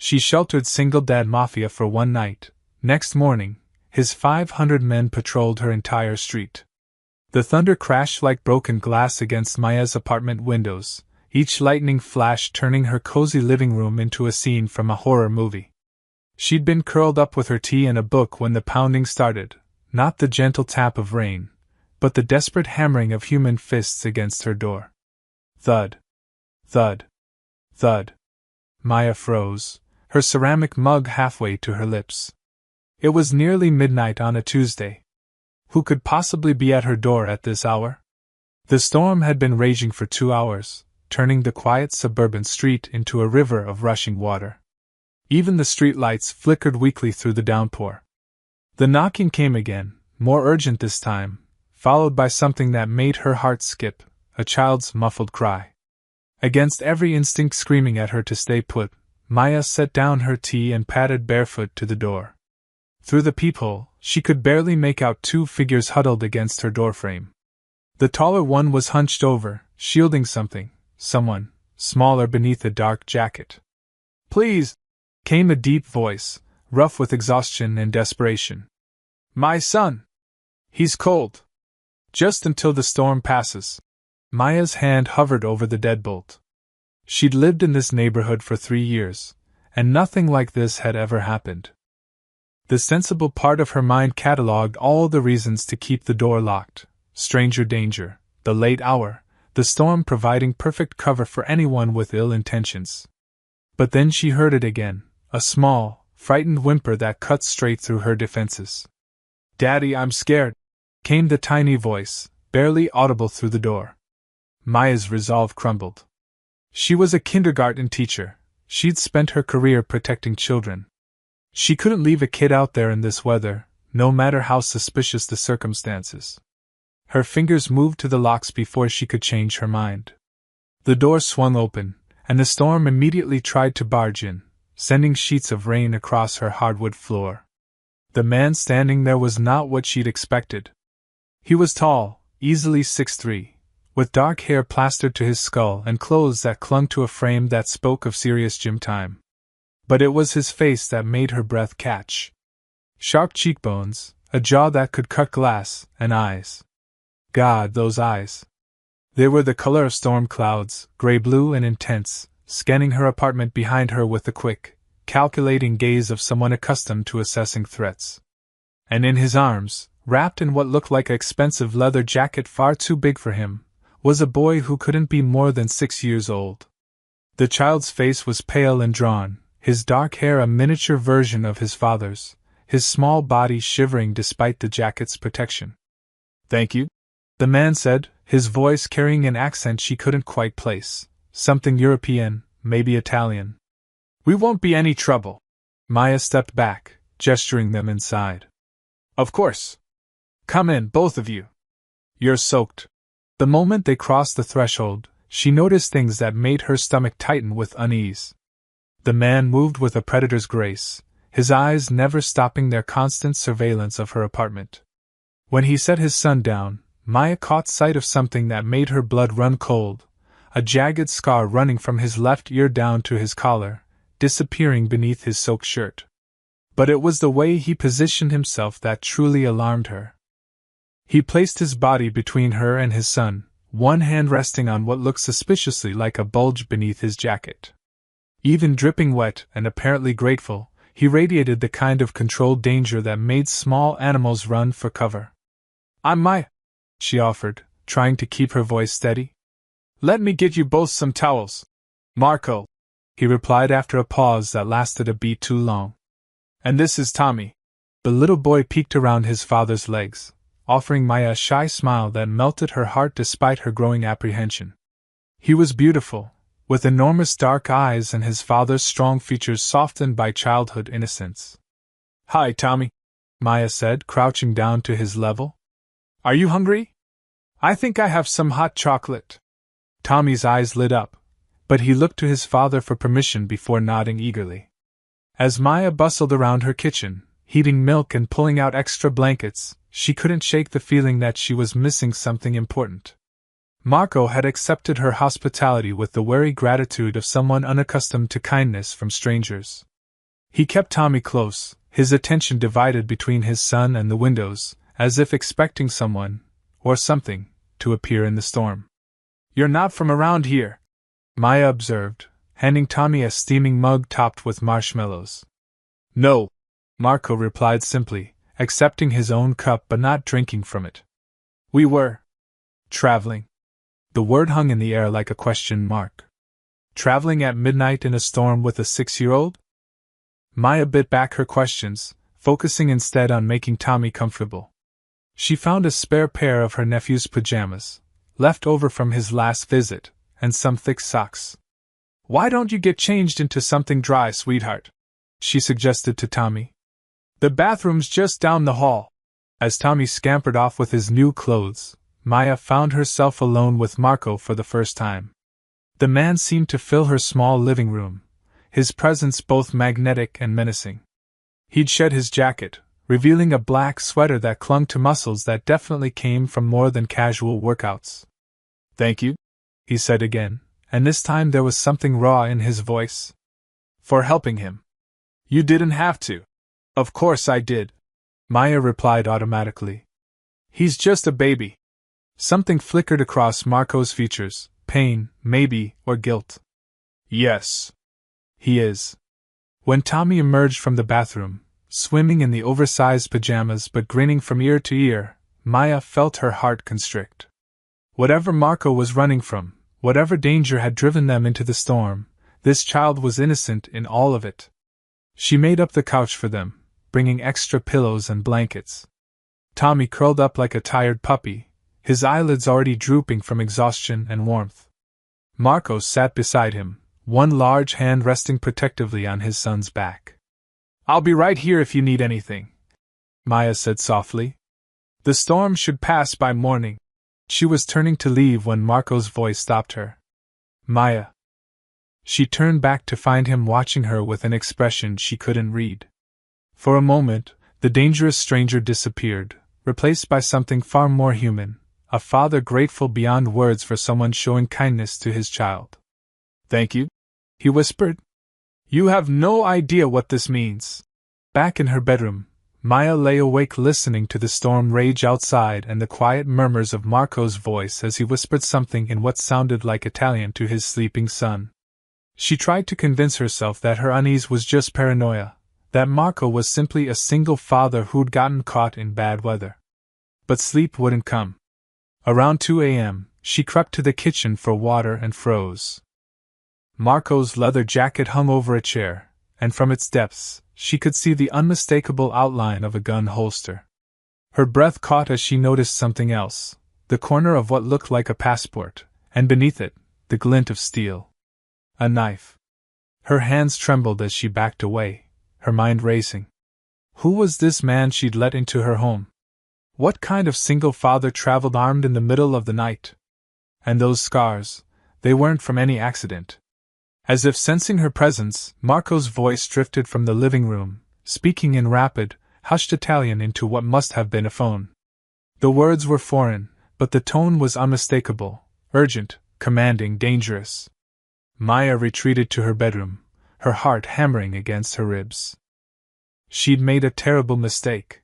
She sheltered single dad Mafia for one night. Next morning, his 500 men patrolled her entire street. The thunder crashed like broken glass against Maya's apartment windows, each lightning flash turning her cozy living room into a scene from a horror movie. She'd been curled up with her tea and a book when the pounding started, not the gentle tap of rain, but the desperate hammering of human fists against her door. Thud. Thud. Thud. Maya froze, her ceramic mug halfway to her lips. It was nearly midnight on a Tuesday. Who could possibly be at her door at this hour? The storm had been raging for 2 hours, turning the quiet suburban street into a river of rushing water. Even the street lights flickered weakly through the downpour. The knocking came again, more urgent this time, followed by something that made her heart skip, a child's muffled cry. Against every instinct screaming at her to stay put, Maya set down her tea and padded barefoot to the door. Through the peephole, she could barely make out 2 figures huddled against her doorframe. The taller one was hunched over, shielding someone, smaller beneath a dark jacket. "Please!" came a deep voice, rough with exhaustion and desperation. "My son! He's cold. Just until the storm passes." Maya's hand hovered over the deadbolt. She'd lived in this neighborhood for 3 years, and nothing like this had ever happened. The sensible part of her mind catalogued all the reasons to keep the door locked: stranger danger, the late hour, the storm providing perfect cover for anyone with ill intentions. But then she heard it again, a small, frightened whimper that cut straight through her defenses. "Daddy, I'm scared," came the tiny voice, barely audible through the door. Maya's resolve crumbled. She was a kindergarten teacher. She'd spent her career protecting children. She couldn't leave a kid out there in this weather, no matter how suspicious the circumstances. Her fingers moved to the locks before she could change her mind. The door swung open, and the storm immediately tried to barge in, sending sheets of rain across her hardwood floor. The man standing there was not what she'd expected. He was tall, easily 6'3", with dark hair plastered to his skull and clothes that clung to a frame that spoke of serious gym time. But it was his face that made her breath catch. Sharp cheekbones, a jaw that could cut glass, and eyes. God, those eyes! They were the color of storm clouds, gray-blue and intense, scanning her apartment behind her with the quick, calculating gaze of someone accustomed to assessing threats. And in his arms, wrapped in what looked like an expensive leather jacket far too big for him, was a boy who couldn't be more than 6 years old. The child's face was pale and drawn, his dark hair a miniature version of his father's, his small body shivering despite the jacket's protection. "Thank you," the man said, his voice carrying an accent she couldn't quite place, something European, maybe Italian. "We won't be any trouble." Maya stepped back, gesturing them inside. "Of course. Come in, both of you. You're soaked." The moment they crossed the threshold, she noticed things that made her stomach tighten with unease. The man moved with a predator's grace, his eyes never stopping their constant surveillance of her apartment. When he set his son down, Maya caught sight of something that made her blood run cold, a jagged scar running from his left ear down to his collar, disappearing beneath his soaked shirt. But it was the way he positioned himself that truly alarmed her. He placed his body between her and his son, one hand resting on what looked suspiciously like a bulge beneath his jacket. Even dripping wet and apparently grateful, he radiated the kind of controlled danger that made small animals run for cover. "I'm Maya," she offered, trying to keep her voice steady. "Let me get you both some towels." "Marco," he replied after a pause that lasted a beat too long. "And this is Tommy." The little boy peeked around his father's legs, offering Maya a shy smile that melted her heart despite her growing apprehension. He was beautiful, with enormous dark eyes and his father's strong features softened by childhood innocence. "Hi, Tommy," Maya said, crouching down to his level. "Are you hungry? I think I have some hot chocolate." Tommy's eyes lit up, but he looked to his father for permission before nodding eagerly. As Maya bustled around her kitchen, heating milk and pulling out extra blankets, she couldn't shake the feeling that she was missing something important. Marco had accepted her hospitality with the wary gratitude of someone unaccustomed to kindness from strangers. He kept Tommy close, his attention divided between his son and the windows, as if expecting someone, or something, to appear in the storm. "You're not from around here," Maya observed, handing Tommy a steaming mug topped with marshmallows. "No," Marco replied simply, accepting his own cup but not drinking from it. "We were traveling." The word hung in the air like a question mark. Traveling at midnight in a storm with a 6-year-old? Maya bit back her questions, focusing instead on making Tommy comfortable. She found a spare pair of her nephew's pajamas, left over from his last visit, and some thick socks. "Why don't you get changed into something dry, sweetheart?" she suggested to Tommy. "The bathroom's just down the hall." As Tommy scampered off with his new clothes, Maya found herself alone with Marco for the first time. The man seemed to fill her small living room, his presence both magnetic and menacing. He'd shed his jacket, revealing a black sweater that clung to muscles that definitely came from more than casual workouts. "Thank you," he said again, and this time there was something raw in his voice. "For helping him." "You didn't have to." "Of course I did," Maya replied automatically. "He's just a baby." Something flickered across Marco's features, pain, maybe, or guilt. "Yes. He is." When Tommy emerged from the bathroom, swimming in the oversized pajamas but grinning from ear to ear, Maya felt her heart constrict. Whatever Marco was running from, whatever danger had driven them into the storm, this child was innocent in all of it. She made up the couch for them, bringing extra pillows and blankets. Tommy curled up like a tired puppy, his eyelids already drooping from exhaustion and warmth. Marco sat beside him, one large hand resting protectively on his son's back. "I'll be right here if you need anything," Maya said softly. "The storm should pass by morning." She was turning to leave when Marco's voice stopped her. "Maya." She turned back to find him watching her with an expression she couldn't read. For a moment, the dangerous stranger disappeared, replaced by something far more human, a father grateful beyond words for someone showing kindness to his child. "Thank you," he whispered. "You have no idea what this means." Back in her bedroom, Maya lay awake listening to the storm rage outside and the quiet murmurs of Marco's voice as he whispered something in what sounded like Italian to his sleeping son. She tried to convince herself that her unease was just paranoia, that Marco was simply a single father who'd gotten caught in bad weather. But sleep wouldn't come. Around 2 a.m., she crept to the kitchen for water and froze. Marco's leather jacket hung over a chair, and from its depths, she could see the unmistakable outline of a gun holster. Her breath caught as she noticed something else, the corner of what looked like a passport, and beneath it, the glint of steel. A knife. Her hands trembled as she backed away, her mind racing. Who was this man she'd let into her home? What kind of single father traveled armed in the middle of the night? And those scars, they weren't from any accident. As if sensing her presence, Marco's voice drifted from the living room, speaking in rapid, hushed Italian into what must have been a phone. The words were foreign, but the tone was unmistakable, urgent, commanding, dangerous. Maya retreated to her bedroom, her heart hammering against her ribs. She'd made a terrible mistake.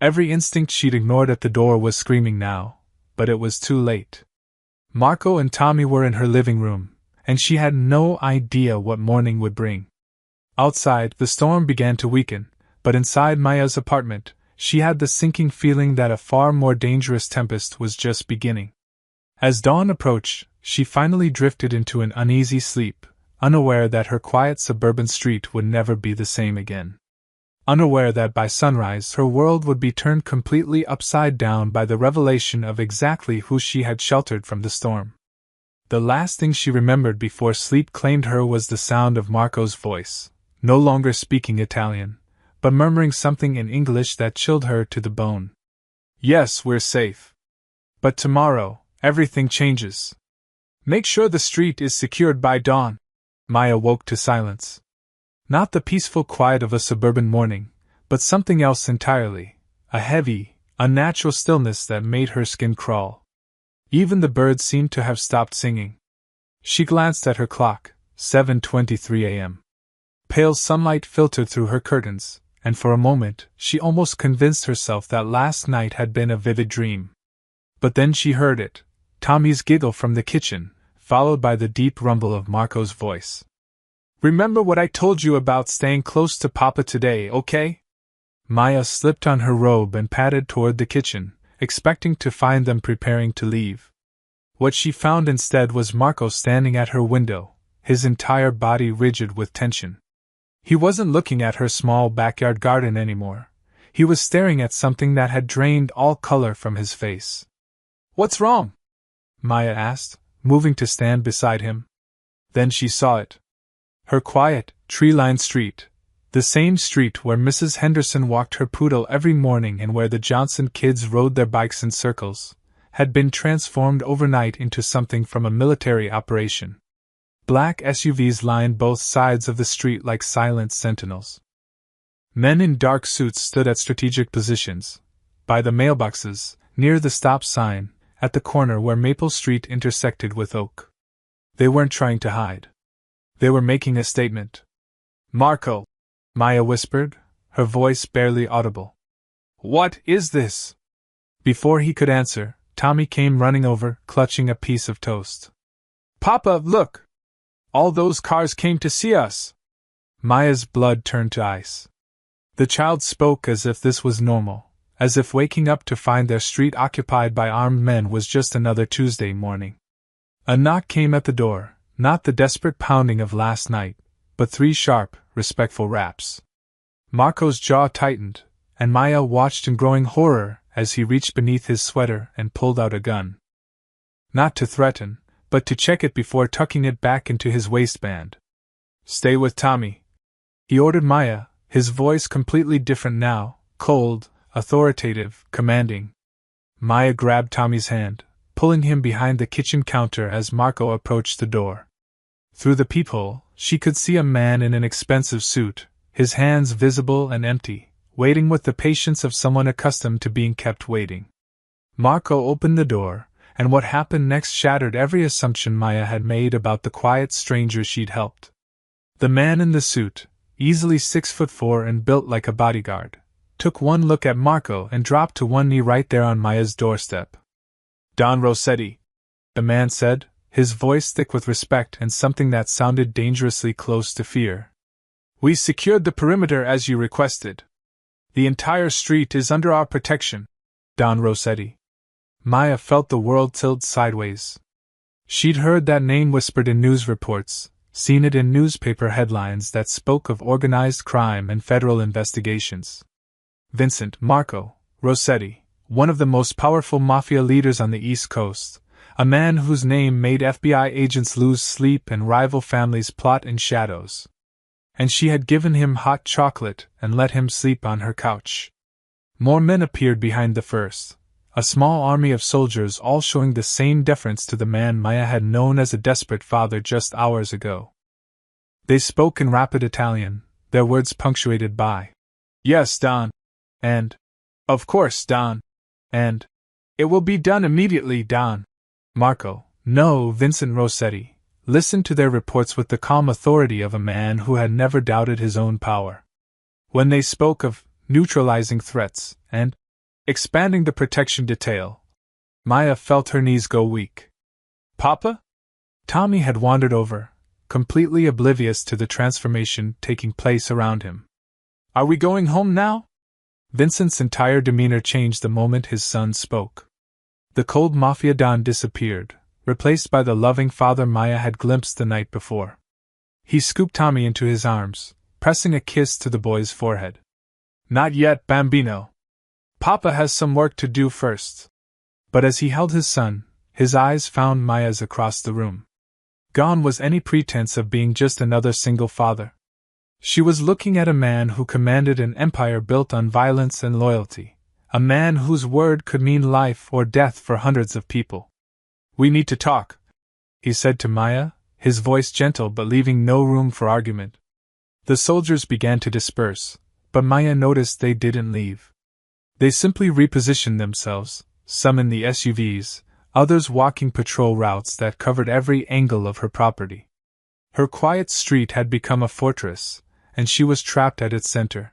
Every instinct she'd ignored at the door was screaming now, but it was too late. Marco and Tommy were in her living room, and she had no idea what morning would bring. Outside, the storm began to weaken, but inside Maya's apartment, she had the sinking feeling that a far more dangerous tempest was just beginning. As dawn approached, she finally drifted into an uneasy sleep, unaware that her quiet suburban street would never be the same again. Unaware that by sunrise her world would be turned completely upside down by the revelation of exactly who she had sheltered from the storm. The last thing she remembered before sleep claimed her was the sound of Marco's voice, no longer speaking Italian, but murmuring something in English that chilled her to the bone. "Yes, we're safe. But tomorrow, everything changes. Make sure the street is secured by dawn." Maya woke to silence. Not the peaceful quiet of a suburban morning, but something else entirely, a heavy, unnatural stillness that made her skin crawl. Even the birds seemed to have stopped singing. She glanced at her clock, 7:23 a.m. Pale sunlight filtered through her curtains, and for a moment she almost convinced herself that last night had been a vivid dream. But then she heard it, Tommy's giggle from the kitchen, followed by the deep rumble of Marco's voice. "Remember what I told you about staying close to Papa today, okay?" Maya slipped on her robe and padded toward the kitchen, expecting to find them preparing to leave. What she found instead was Marco standing at her window, his entire body rigid with tension. He wasn't looking at her small backyard garden anymore. He was staring at something that had drained all color from his face. "What's wrong?" Maya asked, moving to stand beside him. Then she saw it. Her quiet, tree-lined street, the same street where Mrs. Henderson walked her poodle every morning and where the Johnson kids rode their bikes in circles, had been transformed overnight into something from a military operation. Black SUVs lined both sides of the street like silent sentinels. Men in dark suits stood at strategic positions, by the mailboxes, near the stop sign, at the corner where Maple Street intersected with Oak. They weren't trying to hide. They were making a statement. "Marco," Maya whispered, her voice barely audible. "What is this?" Before he could answer, Tommy came running over, clutching a piece of toast. "Papa, look! All those cars came to see us!" Maya's blood turned to ice. The child spoke as if this was normal, as if waking up to find their street occupied by armed men was just another Tuesday morning. A knock came at the door, not the desperate pounding of last night, but 3 sharp, respectful raps. Marco's jaw tightened, and Maya watched in growing horror as he reached beneath his sweater and pulled out a gun. Not to threaten, but to check it before tucking it back into his waistband. "Stay with Tommy," he ordered Maya, his voice completely different now, cold, authoritative, commanding. Maya grabbed Tommy's hand, pulling him behind the kitchen counter as Marco approached the door. Through the peephole, she could see a man in an expensive suit, his hands visible and empty, waiting with the patience of someone accustomed to being kept waiting. Marco opened the door, and what happened next shattered every assumption Maya had made about the quiet stranger she'd helped. The man in the suit, easily 6'4" and built like a bodyguard, took one look at Marco and dropped to one knee right there on Maya's doorstep. "Don Rossetti," the man said, his voice thick with respect and something that sounded dangerously close to fear. "We secured the perimeter as you requested. The entire street is under our protection, Don Rossetti." Maya felt the world tilt sideways. She'd heard that name whispered in news reports, seen it in newspaper headlines that spoke of organized crime and federal investigations. Vincent Marco Rossetti, one of the most powerful mafia leaders on the East Coast, a man whose name made FBI agents lose sleep and rival families plot in shadows. And she had given him hot chocolate and let him sleep on her couch. More men appeared behind the first. A small army of soldiers all showing the same deference to the man Maya had known as a desperate father just hours ago. They spoke in rapid Italian, their words punctuated by, "Yes, Don," and, "Of course, Don," and, "It will be done immediately, Don." Marco, no, Vincent Rossetti, listened to their reports with the calm authority of a man who had never doubted his own power. When they spoke of neutralizing threats and expanding the protection detail, Maya felt her knees go weak. "Papa?" Tommy had wandered over, completely oblivious to the transformation taking place around him. "Are we going home now?" Vincent's entire demeanor changed the moment his son spoke. The cold Mafia Don disappeared, replaced by the loving father Maya had glimpsed the night before. He scooped Tommy into his arms, pressing a kiss to the boy's forehead. "Not yet, Bambino. Papa has some work to do first." But as he held his son, his eyes found Maya's across the room. Gone was any pretense of being just another single father. She was looking at a man who commanded an empire built on violence and loyalty, a man whose word could mean life or death for hundreds of people. "We need to talk," he said to Maya, his voice gentle but leaving no room for argument. The soldiers began to disperse, but Maya noticed they didn't leave. They simply repositioned themselves, some in the SUVs, others walking patrol routes that covered every angle of her property. Her quiet street had become a fortress, and she was trapped at its center.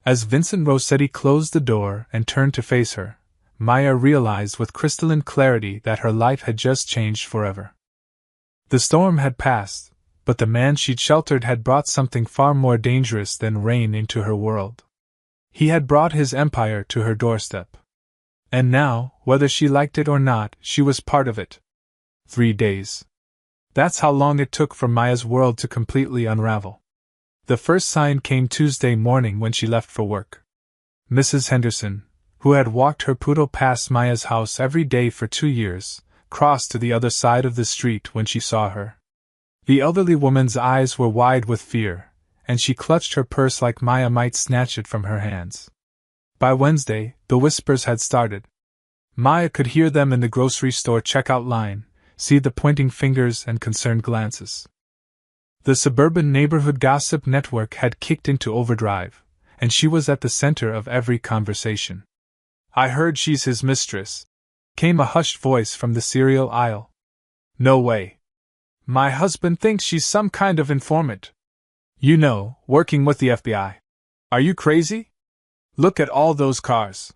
As Vincent Rossetti closed the door and turned to face her, Maya realized with crystalline clarity that her life had just changed forever. The storm had passed, but the man she'd sheltered had brought something far more dangerous than rain into her world. He had brought his empire to her doorstep. And now, whether she liked it or not, she was part of it. 3 days. That's how long it took for Maya's world to completely unravel. The first sign came Tuesday morning when she left for work. Mrs. Henderson, who had walked her poodle past Maya's house every day for 2 years, crossed to the other side of the street when she saw her. The elderly woman's eyes were wide with fear, and she clutched her purse like Maya might snatch it from her hands. By Wednesday, the whispers had started. Maya could hear them in the grocery store checkout line, see the pointing fingers and concerned glances. The suburban neighborhood gossip network had kicked into overdrive, and she was at the center of every conversation. "I heard she's his mistress," came a hushed voice from the cereal aisle. "No way. My husband thinks she's some kind of informant. You know, working with the FBI. Are you crazy? Look at all those cars.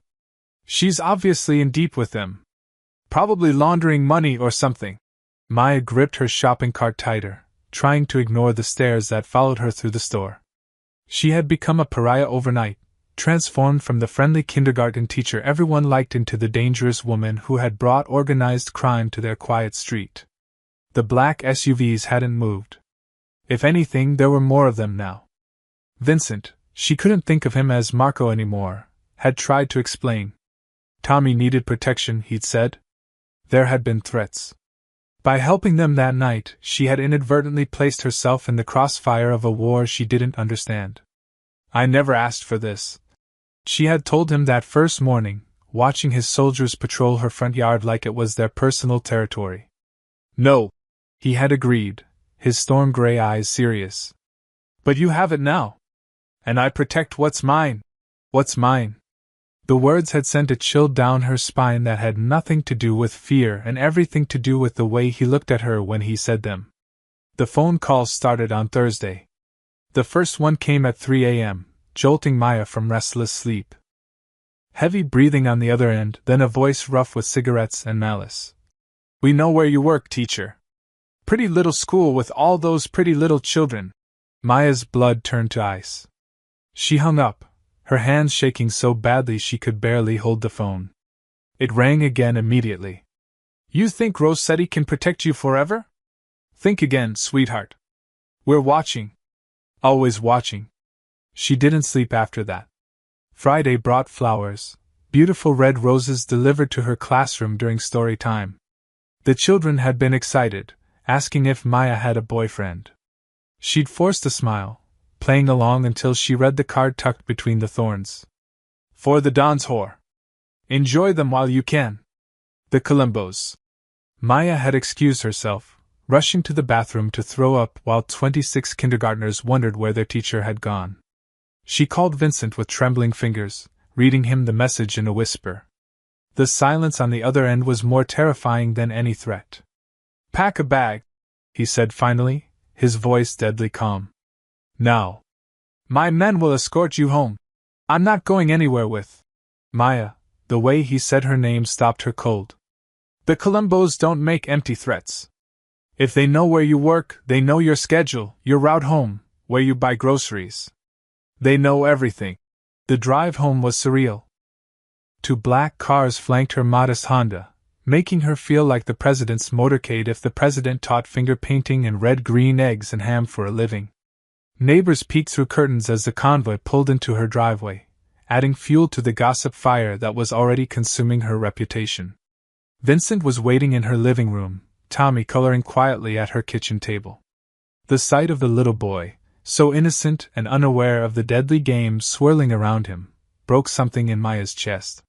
She's obviously in deep with them. Probably laundering money or something." Maya gripped her shopping cart tighter, trying to ignore the stares that followed her through the store. She had become a pariah overnight, transformed from the friendly kindergarten teacher everyone liked into the dangerous woman who had brought organized crime to their quiet street. The black SUVs hadn't moved. If anything, there were more of them now. Vincent, she couldn't think of him as Marco anymore, had tried to explain. Tommy needed protection, he'd said. There had been threats. By helping them that night, she had inadvertently placed herself in the crossfire of a war she didn't understand. "I never asked for this," she had told him that first morning, watching his soldiers patrol her front yard like it was their personal territory. "No," he had agreed, his storm gray eyes serious. "But you have it now. And I protect what's mine." "What's mine?" The words had sent a chill down her spine that had nothing to do with fear and everything to do with the way he looked at her when he said them. The phone calls started on Thursday. The first one came at 3 a.m., jolting Maya from restless sleep. Heavy breathing on the other end, then a voice rough with cigarettes and malice. "We know where you work, teacher. Pretty little school with all those pretty little children." Maya's blood turned to ice. She hung up, her hands shaking so badly she could barely hold the phone. It rang again immediately. "You think Rossetti can protect you forever? Think again, sweetheart. We're watching. Always watching." She didn't sleep after that. Friday brought flowers, beautiful red roses delivered to her classroom during story time. The children had been excited, asking if Maya had a boyfriend. She'd forced a smile, playing along until she read the card tucked between the thorns. "For the Don's whore. Enjoy them while you can. The Columbos." Maya had excused herself, rushing to the bathroom to throw up while 26 kindergartners wondered where their teacher had gone. She called Vincent with trembling fingers, reading him the message in a whisper. The silence on the other end was more terrifying than any threat. "Pack a bag," he said finally, his voice deadly calm. "Now. My men will escort you home. I'm not going anywhere with Maya." The way he said her name stopped her cold. "The Columbos don't make empty threats. If they know where you work, they know your schedule, your route home, where you buy groceries. They know everything." The drive home was surreal. 2 black cars flanked her modest Honda, making her feel like the president's motorcade if the president taught finger painting and red-green eggs and ham for a living. Neighbors peeked through curtains as the convoy pulled into her driveway, adding fuel to the gossip fire that was already consuming her reputation. Vincent was waiting in her living room, Tommy coloring quietly at her kitchen table. The sight of the little boy, so innocent and unaware of the deadly game swirling around him, broke something in Maya's chest.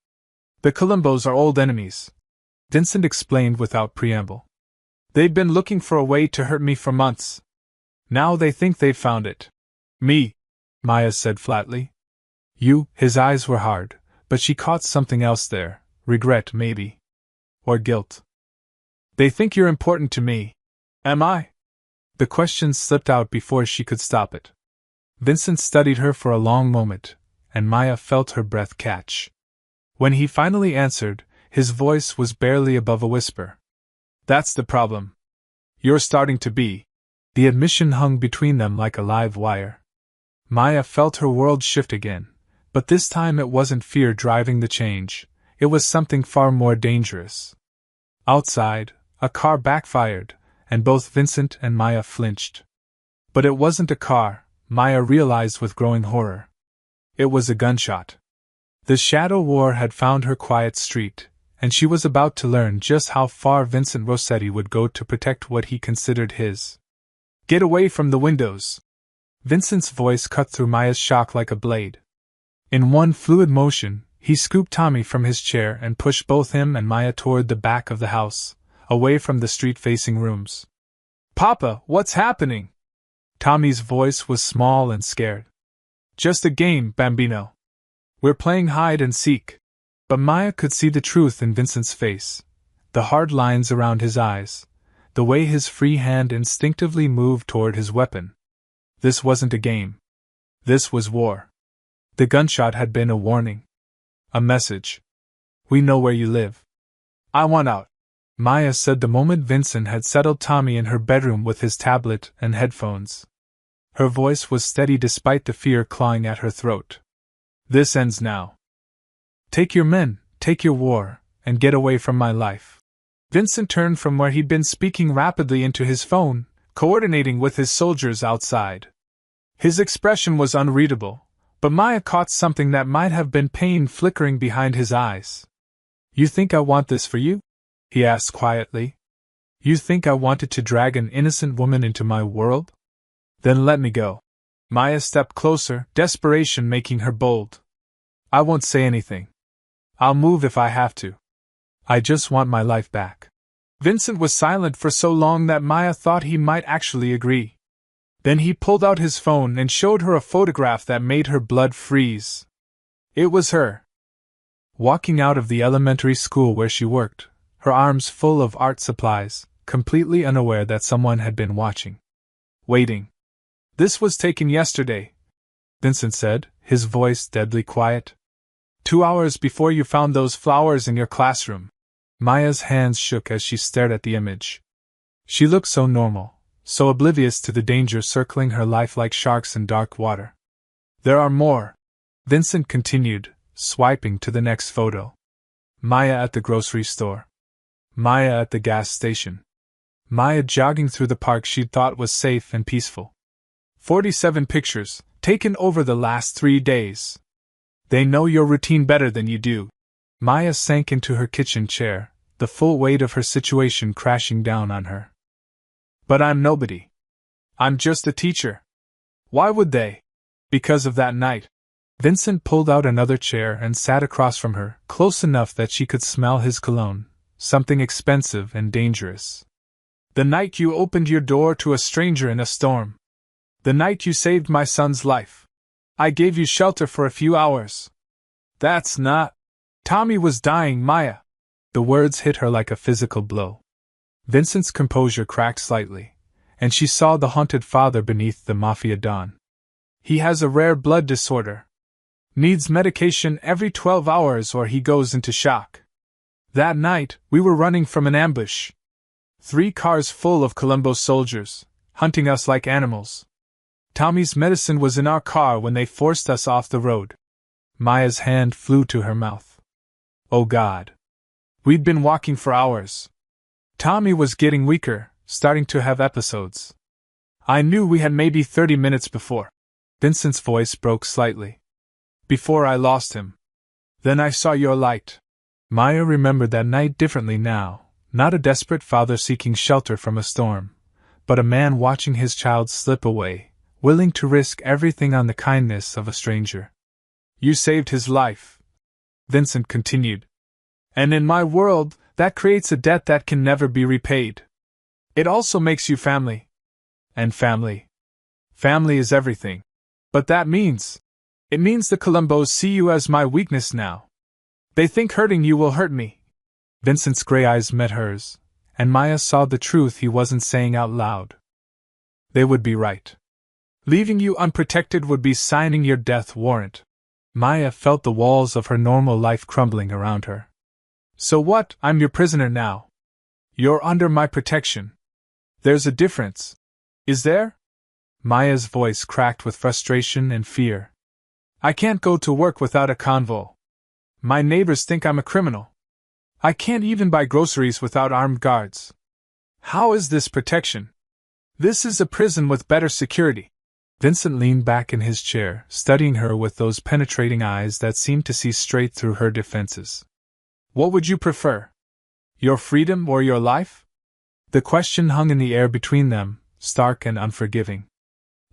"The Columbos are old enemies," Vincent explained without preamble. "They've been looking for a way to hurt me for months. Now they think they've found it." "Me," Maya said flatly. "You," his eyes were hard, but she caught something else there, regret maybe. Or guilt. "They think you're important to me. Am I?" The question slipped out before she could stop it. Vincent studied her for a long moment, and Maya felt her breath catch. When he finally answered, his voice was barely above a whisper. That's the problem. You're starting to be. The admission hung between them like a live wire. Maya felt her world shift again, but this time it wasn't fear driving the change, it was something far more dangerous. Outside, a car backfired, and both Vincent and Maya flinched. But it wasn't a car, Maya realized with growing horror. It was a gunshot. The Shadow War had found her quiet street, and she was about to learn just how far Vincent Rossetti would go to protect what he considered his. Get away from the windows! Vincent's voice cut through Maya's shock like a blade. In one fluid motion, he scooped Tommy from his chair and pushed both him and Maya toward the back of the house, away from the street-facing rooms. Papa, what's happening? Tommy's voice was small and scared. Just a game, Bambino. We're playing hide and seek. But Maya could see the truth in Vincent's face, the hard lines around his eyes, the way his free hand instinctively moved toward his weapon. This wasn't a game. This was war. The gunshot had been a warning. A message. We know where you live. I want out, Maya said the moment Vincent had settled Tommy in her bedroom with his tablet and headphones. Her voice was steady despite the fear clawing at her throat. This ends now. Take your men, take your war, and get away from my life. Vincent turned from where he'd been speaking rapidly into his phone, coordinating with his soldiers outside. His expression was unreadable, but Maya caught something that might have been pain flickering behind his eyes. You think I want this for you? He asked quietly. You think I wanted to drag an innocent woman into my world? Then let me go. Maya stepped closer, desperation making her bold. I won't say anything. I'll move if I have to. I just want my life back. Vincent was silent for so long that Maya thought he might actually agree. Then he pulled out his phone and showed her a photograph that made her blood freeze. It was her. Walking out of the elementary school where she worked, her arms full of art supplies, completely unaware that someone had been watching. Waiting. This was taken yesterday, Vincent said, his voice deadly quiet. 2 hours before you found those flowers in your classroom. Maya's hands shook as she stared at the image. She looked so normal, so oblivious to the danger circling her life like sharks in dark water. There are more, Vincent continued, swiping to the next photo. Maya at the grocery store. Maya at the gas station. Maya jogging through the park she'd thought was safe and peaceful. 47 pictures, taken over the last 3 days. They know your routine better than you do. Maya sank into her kitchen chair, the full weight of her situation crashing down on her. But I'm nobody. I'm just a teacher. Why would they? Because of that night. Vincent pulled out another chair and sat across from her, close enough that she could smell his cologne, something expensive and dangerous. The night you opened your door to a stranger in a storm. The night you saved my son's life. I gave you shelter for a few hours. That's not... Tommy was dying, Maya. The words hit her like a physical blow. Vincent's composure cracked slightly, and she saw the haunted father beneath the Mafia dawn. He has a rare blood disorder. Needs medication every 12 hours or he goes into shock. That night, we were running from an ambush. 3 cars full of Colombo soldiers, hunting us like animals. Tommy's medicine was in our car when they forced us off the road. Maya's hand flew to her mouth. Oh God. We'd been walking for hours. Tommy was getting weaker, starting to have episodes. I knew we had maybe 30 minutes before. Vincent's voice broke slightly. Before I lost him. Then I saw your light. Maya remembered that night differently now, not a desperate father seeking shelter from a storm, but a man watching his child slip away, willing to risk everything on the kindness of a stranger. You saved his life, Vincent continued. And in my world, that creates a debt that can never be repaid. It also makes you family. And family. Family is everything. But that means... It means the Colombos see you as my weakness now. They think hurting you will hurt me. Vincent's gray eyes met hers, and Maya saw the truth he wasn't saying out loud. They would be right. Leaving you unprotected would be signing your death warrant. Maya felt the walls of her normal life crumbling around her. So what? I'm your prisoner now. You're under my protection. There's a difference. Is there? Maya's voice cracked with frustration and fear. I can't go to work without a convo. My neighbors think I'm a criminal. I can't even buy groceries without armed guards. How is this protection? This is a prison with better security. Vincent leaned back in his chair, studying her with those penetrating eyes that seemed to see straight through her defenses. What would you prefer? Your freedom or your life? The question hung in the air between them, stark and unforgiving.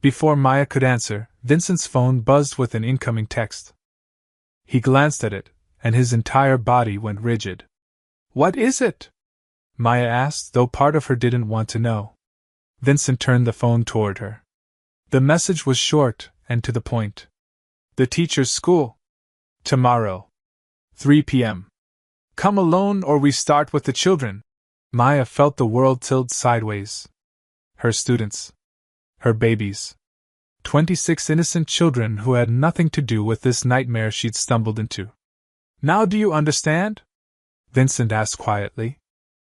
Before Maya could answer, Vincent's phone buzzed with an incoming text. He glanced at it, and his entire body went rigid. What is it? Maya asked, though part of her didn't want to know. Vincent turned the phone toward her. The message was short and to the point. The teacher's school. Tomorrow. 3 p.m. Come alone or we start with the children. Maya felt the world tilt sideways. Her students. Her babies. 26 innocent children who had nothing to do with this nightmare she'd stumbled into. Now do you understand? Vincent asked quietly.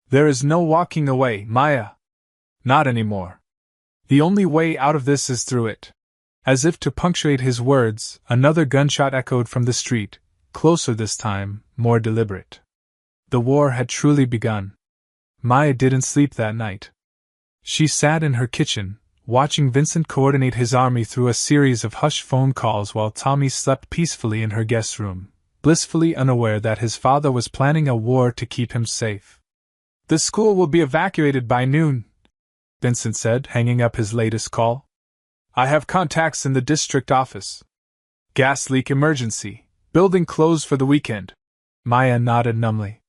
There is no walking away, Maya. Not anymore. The only way out of this is through it. As if to punctuate his words, another gunshot echoed from the street, closer this time, more deliberate. The war had truly begun. Maya didn't sleep that night. She sat in her kitchen, watching Vincent coordinate his army through a series of hushed phone calls while Tommy slept peacefully in her guest room, blissfully unaware that his father was planning a war to keep him safe. The school will be evacuated by noon, Vincent said, hanging up his latest call. I have contacts in the district office. Gas leak emergency. Building closed for the weekend. Maya nodded numbly.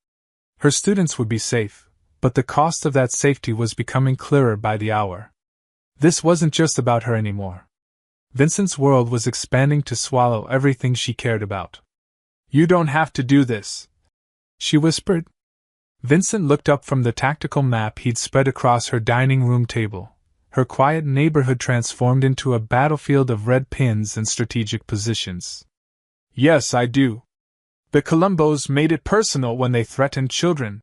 Her students would be safe, but the cost of that safety was becoming clearer by the hour. This wasn't just about her anymore. Vincent's world was expanding to swallow everything she cared about. You don't have to do this, she whispered. Vincent looked up from the tactical map he'd spread across her dining room table, her quiet neighborhood transformed into a battlefield of red pins and strategic positions. Yes, I do. The Columbos made it personal when they threatened children.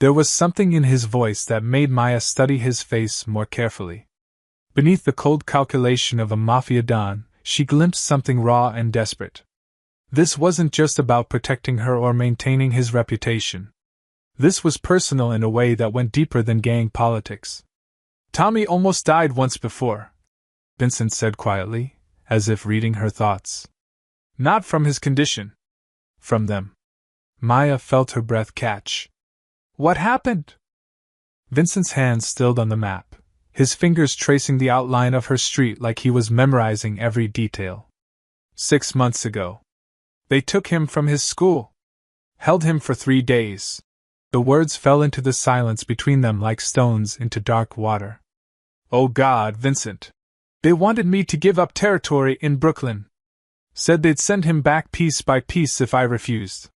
There was something in his voice that made Maya study his face more carefully. Beneath the cold calculation of a Mafia don, she glimpsed something raw and desperate. This wasn't just about protecting her or maintaining his reputation. This was personal in a way that went deeper than gang politics. Tommy almost died once before, Vincent said quietly, as if reading her thoughts. Not from his condition. From them. Maya felt her breath catch. What happened? Vincent's hands stilled on the map, his fingers tracing the outline of her street like he was memorizing every detail. 6 months ago. They took him from his school. Held him for 3 days. The words fell into the silence between them like stones into dark water. Oh God, Vincent. They wanted me to give up territory in Brooklyn. Said they'd send him back piece by piece if I refused.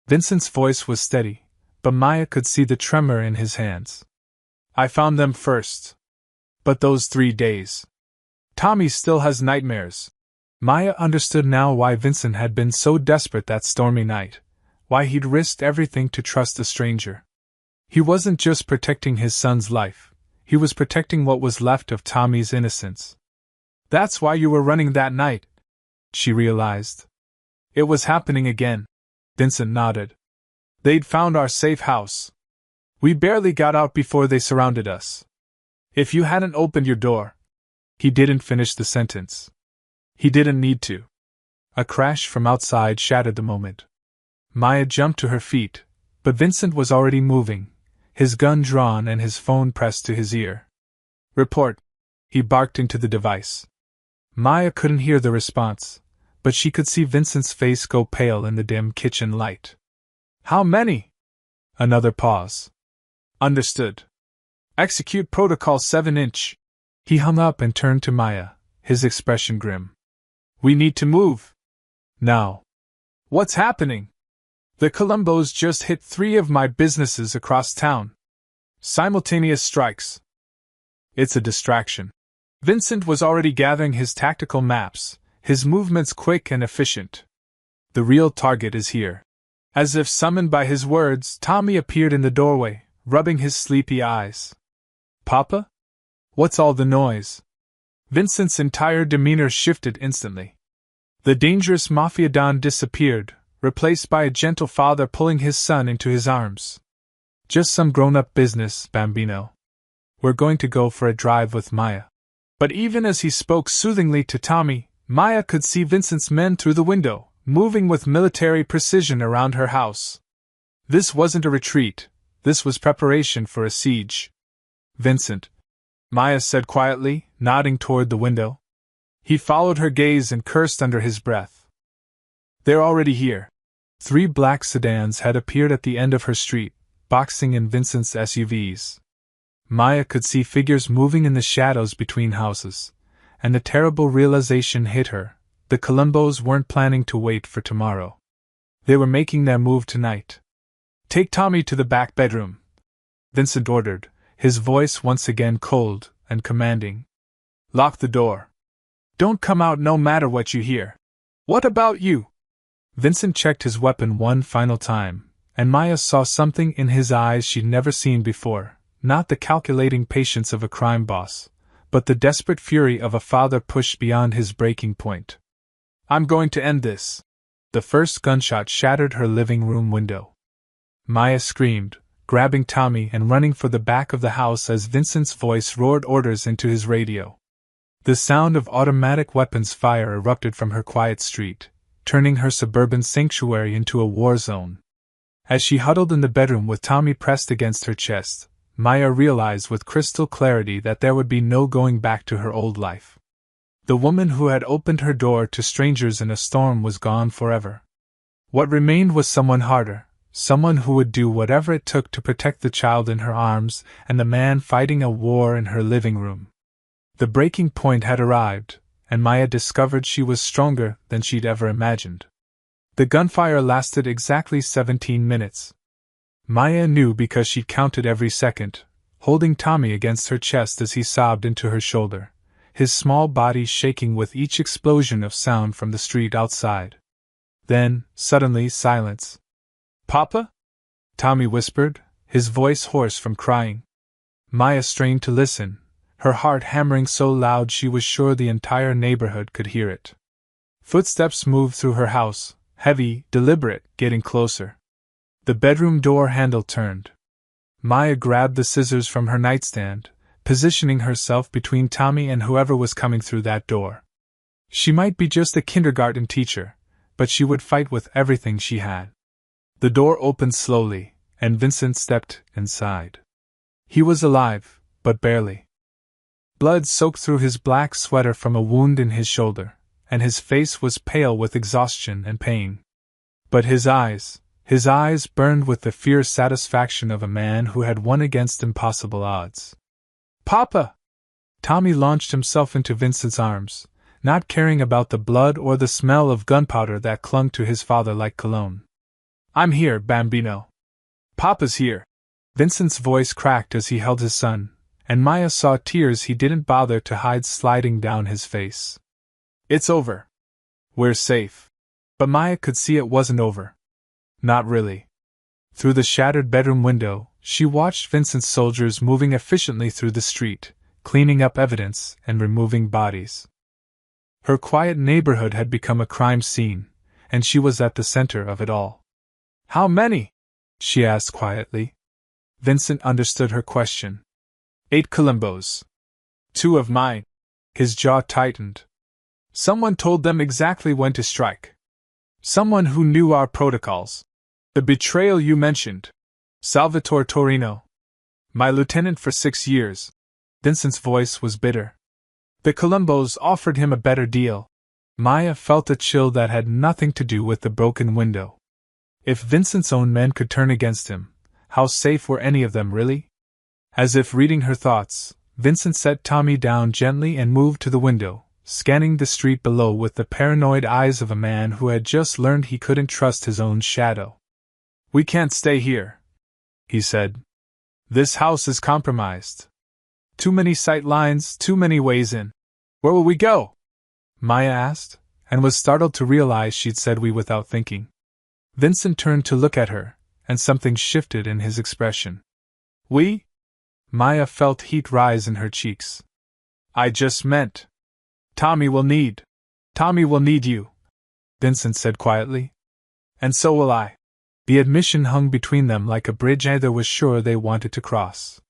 Vincent's voice was steady, but Maya could see the tremor in his hands. I found them first. But those 3 days. Tommy still has nightmares. Maya understood now why Vincent had been so desperate that stormy night. Why he'd risked everything to trust a stranger. He wasn't just protecting his son's life, he was protecting what was left of Tommy's innocence. That's why you were running that night, she realized. It was happening again. Vincent nodded. They'd found our safe house. We barely got out before they surrounded us. If you hadn't opened your door. He didn't finish the sentence. He didn't need to. A crash from outside shattered the moment. Maya jumped to her feet, but Vincent was already moving, his gun drawn and his phone pressed to his ear. Report, he barked into the device. Maya couldn't hear the response, but she could see Vincent's face go pale in the dim kitchen light. How many? Another pause. Understood. Execute Protocol 7-inch. He hung up and turned to Maya, his expression grim. We need to move. Now. What's happening? The Columbos just hit 3 of my businesses across town. Simultaneous strikes. It's a distraction. Vincent was already gathering his tactical maps, his movements quick and efficient. The real target is here. As if summoned by his words, Tommy appeared in the doorway, rubbing his sleepy eyes. Papa? What's all the noise? Vincent's entire demeanor shifted instantly. The dangerous Mafia Don disappeared, replaced by a gentle father pulling his son into his arms. Just some grown-up business, Bambino. We're going to go for a drive with Maya. But even as he spoke soothingly to Tommy, Maya could see Vincent's men through the window, moving with military precision around her house. This wasn't a retreat, this was preparation for a siege. Vincent, Maya said quietly, nodding toward the window. He followed her gaze and cursed under his breath. They're already here. 3 black sedans had appeared at the end of her street, boxing in Vincent's SUVs. Maya could see figures moving in the shadows between houses, and a terrible realization hit her. The Columbos weren't planning to wait for tomorrow. They were making their move tonight. Take Tommy to the back bedroom, Vincent ordered, his voice once again cold and commanding. Lock the door. Don't come out no matter what you hear. What about you? Vincent checked his weapon one final time, and Maya saw something in his eyes she'd never seen before, not the calculating patience of a crime boss, but the desperate fury of a father pushed beyond his breaking point. I'm going to end this. The first gunshot shattered her living room window. Maya screamed, grabbing Tommy and running for the back of the house as Vincent's voice roared orders into his radio. The sound of automatic weapons fire erupted from her quiet street, turning her suburban sanctuary into a war zone. As she huddled in the bedroom with Tommy pressed against her chest, Maya realized with crystal clarity that there would be no going back to her old life. The woman who had opened her door to strangers in a storm was gone forever. What remained was someone harder, someone who would do whatever it took to protect the child in her arms and the man fighting a war in her living room. The breaking point had arrived, and Maya discovered she was stronger than she'd ever imagined. The gunfire lasted exactly 17 minutes. Maya knew because she'd counted every second, holding Tommy against her chest as he sobbed into her shoulder, his small body shaking with each explosion of sound from the street outside. Then, suddenly, silence. Papa? Tommy whispered, his voice hoarse from crying. Maya strained to listen, her heart hammering so loud she was sure the entire neighborhood could hear it. Footsteps moved through her house, heavy, deliberate, getting closer. The bedroom door handle turned. Maya grabbed the scissors from her nightstand, positioning herself between Tommy and whoever was coming through that door. She might be just a kindergarten teacher, but she would fight with everything she had. The door opened slowly, and Vincent stepped inside. He was alive, but barely. Blood soaked through his black sweater from a wound in his shoulder, and his face was pale with exhaustion and pain. But his eyes burned with the fierce satisfaction of a man who had won against impossible odds. Papa! Tommy launched himself into Vincent's arms, not caring about the blood or the smell of gunpowder that clung to his father like cologne. I'm here, Bambino. Papa's here. Vincent's voice cracked as he held his son, and Maya saw tears he didn't bother to hide sliding down his face. It's over. We're safe. But Maya could see it wasn't over. Not really. Through the shattered bedroom window, she watched Vincent's soldiers moving efficiently through the street, cleaning up evidence and removing bodies. Her quiet neighborhood had become a crime scene, and she was at the center of it all. How many? She asked quietly. Vincent understood her question. 8 Columbos. 2 of mine. His jaw tightened. Someone told them exactly when to strike. Someone who knew our protocols. The betrayal you mentioned. Salvatore Torino. My lieutenant for 6 years. Vincent's voice was bitter. The Columbos offered him a better deal. Maya felt a chill that had nothing to do with the broken window. If Vincent's own men could turn against him, how safe were any of them really? As if reading her thoughts, Vincent set Tommy down gently and moved to the window, scanning the street below with the paranoid eyes of a man who had just learned he couldn't trust his own shadow. We can't stay here, he said. This house is compromised. Too many sight lines, too many ways in. Where will we go? Maya asked, and was startled to realize she'd said we without thinking. Vincent turned to look at her, and something shifted in his expression. We? Maya felt heat rise in her cheeks. I just meant. Tommy will need you, Vincent said quietly. And so will I. The admission hung between them like a bridge either was sure they wanted to cross.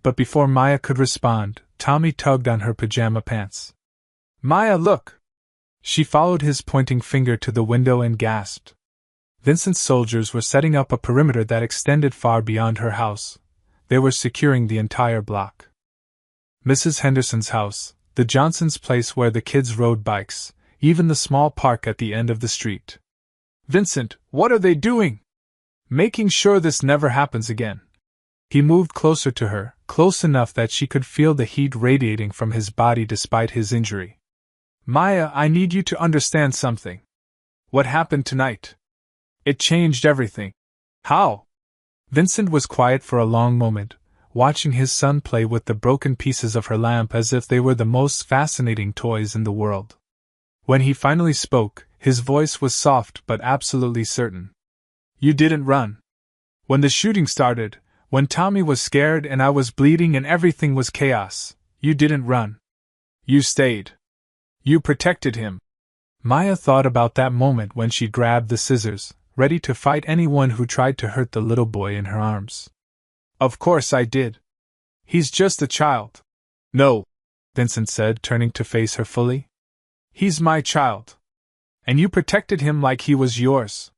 But before Maya could respond, Tommy tugged on her pajama pants. Maya, look! She followed his pointing finger to the window and gasped. Vincent's soldiers were setting up a perimeter that extended far beyond her house. They were securing the entire block. Mrs. Henderson's house, the Johnsons' place where the kids rode bikes, even the small park at the end of the street. Vincent, what are they doing? Making sure this never happens again. He moved closer to her, close enough that she could feel the heat radiating from his body despite his injury. Maya, I need you to understand something. What happened tonight? It changed everything. How? Vincent was quiet for a long moment, watching his son play with the broken pieces of her lamp as if they were the most fascinating toys in the world. When he finally spoke, his voice was soft but absolutely certain. You didn't run. When the shooting started, when Tommy was scared and I was bleeding and everything was chaos, you didn't run. You stayed. You protected him. Maya thought about that moment when she grabbed the scissors, ready to fight anyone who tried to hurt the little boy in her arms. Of course I did. He's just a child. No, Vincent said, turning to face her fully. He's my child. And you protected him like he was yours.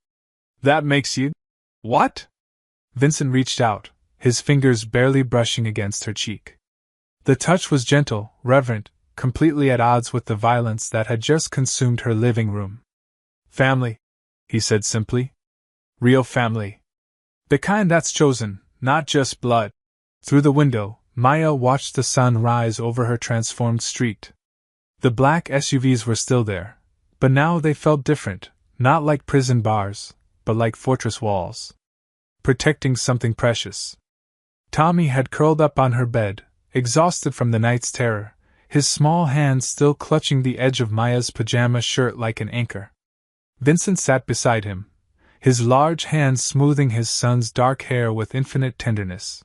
That makes you... What? Vincent reached out, his fingers barely brushing against her cheek. The touch was gentle, reverent, completely at odds with the violence that had just consumed her living room. Family, he said simply. Real family. The kind that's chosen, not just blood. Through the window, Maya watched the sun rise over her transformed street. The black SUVs were still there, but now they felt different, not like prison bars, but like fortress walls. Protecting something precious. Tommy had curled up on her bed, exhausted from the night's terror, his small hands still clutching the edge of Maya's pajama shirt like an anchor. Vincent sat beside him, his large hands smoothing his son's dark hair with infinite tenderness.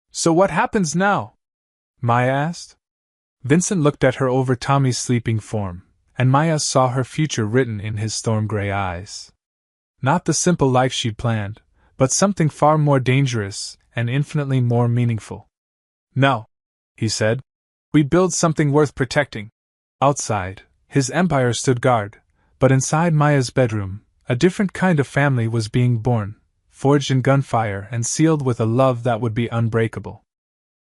So what happens now? Maya asked. Vincent looked at her over Tommy's sleeping form, and Maya saw her future written in his storm-gray eyes. Not the simple life she'd planned, but something far more dangerous and infinitely more meaningful. No, he said. We build something worth protecting. Outside, his empire stood guard, but inside Maya's bedroom, a different kind of family was being born, forged in gunfire and sealed with a love that would be unbreakable.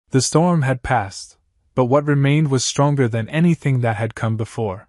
The storm had passed, but what remained was stronger than anything that had come before.